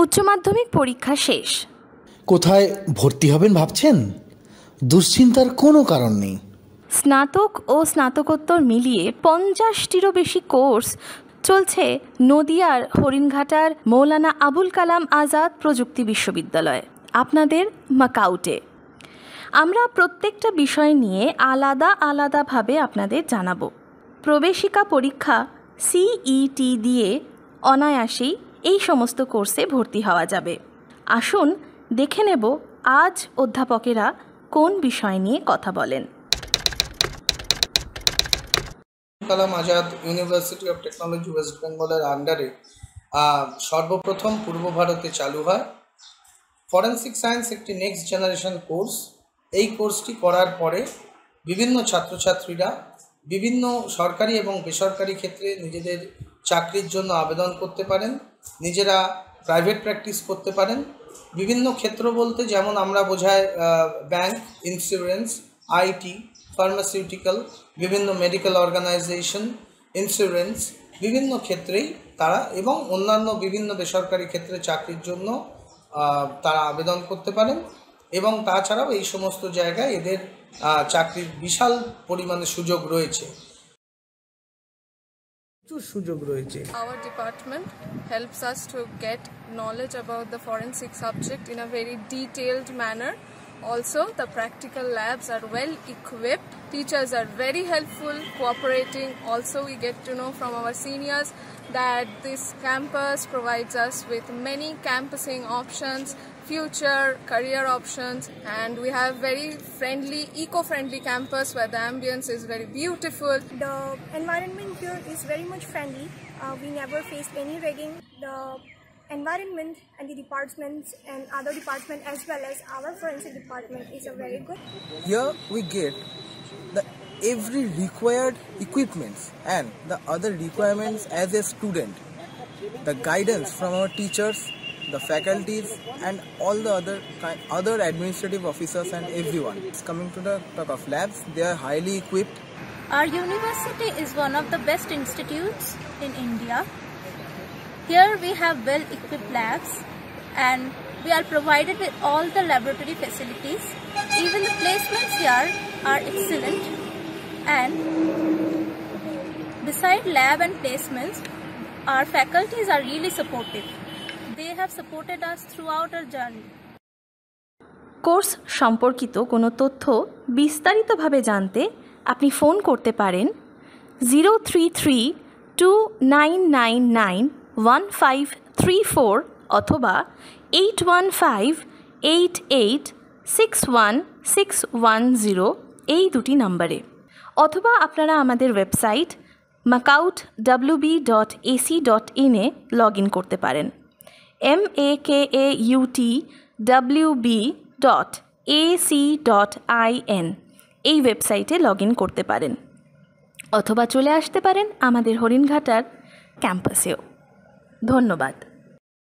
উচ্চ মাধ্যমিক পরীক্ষা শেষ। কোথায় ভর্তি হবেন ভাবছেন? দুশ্চিন্তার কোনো কারণ নেই। স্নাতক ও স্নাতকোত্তর মিলিয়ে 50টিরও বেশি কোর্স চলছে নদিয়ার হরিণঘাটার মৌলানা আবুল কালাম আজাদ প্রযুক্তি বিশ্ববিদ্যালয়, আপনাদের মাকাউটে। আমরা প্রত্যেকটা বিষয় নিয়ে আলাদা আলাদাভাবে আপনাদের জানাবো। প্রবেশিকা পরীক্ষা CET দিয়ে অনায়াসেই এই সমস্ত কোর্সে ভর্তি হওয়া যাবে। আসুন দেখে নেব আজ অধ্যাপকেরা কোন বিষয় নিয়ে কথা বলেন। Kalam Azad university of technology west বেঙ্গলের আন্ডারে সর্বপ্রথম পূর্ব ভারতে চালু হয় ফরেন্সিক সায়েন্স, একটি নেক্সট জেনারেশন কোর্স। এই কোর্সটি করার পরে বিভিন্ন ছাত্রছাত্রীরা বিভিন্ন সরকারি এবং বেসরকারি ক্ষেত্রে নিজেদের চাকরির জন্য আবেদন করতে পারেন, নিজেরা প্রাইভেট প্র্যাকটিস করতে পারেন। বিভিন্ন ক্ষেত্র বলতে যেমন আমরা বোঝাই ব্যাংক, ইন্স্যুরেন্স, আইটি, ফার্মাসিউটিক্যাল, বিভিন্ন মেডিকেল অর্গানাইজেশন, ইন্স্যুরেন্স, বিভিন্ন ক্ষেত্রেই তারা এবং অন্যান্য বিভিন্ন বেসরকারি ক্ষেত্রে চাকরির জন্য তারা আবেদন করতে পারেন। এবং তাছাড়াও এই সমস্ত জায়গায় এদের চাকরির বিশাল পরিমাণে সুযোগ রয়েছে। Our department helps us to get knowledge about the forensic subject in a very detailed manner. Also, the practical labs are well equipped. Teachers are very helpful, cooperating. Also, we get to know from our seniors that this campus provides us with many campusing options, future career options, and we have very friendly, eco-friendly campus where the ambience is very beautiful. The environment here is very much friendly. We never faced any ragging. The environment and the departments and other department as well as our forensic department is a very good. Here we get the every required equipments and the other requirements as a student, the guidance from our teachers, the faculties and all the other administrative officers and everyone. It's coming to the talk of labs, they are highly equipped. Our university is one of the best institutes in India. Here we have well-equipped labs and we are provided with all the laboratory facilities. Even the placements here are excellent, and beside lab and placements, our faculties are really supportive. They have supported us throughout our journey. Course সম্পর্কিত কোনো তথ্য বিস্তারিতভাবে জানতে আপনি phone করতে পারেন 033-2999-1534 অথবা 8158861610 এই দুটি নম্বরে, অথবা আপনারা আমাদের website macautwb.ac.in A log in করতে পারেন। macautwb.ac.in এই ওয়েবসাইটে লগ ইন করতে পারেন, অথবা চলে আসতে পারেন আমাদের হরিণঘাটার ক্যাম্পাসেও। ধন্যবাদ।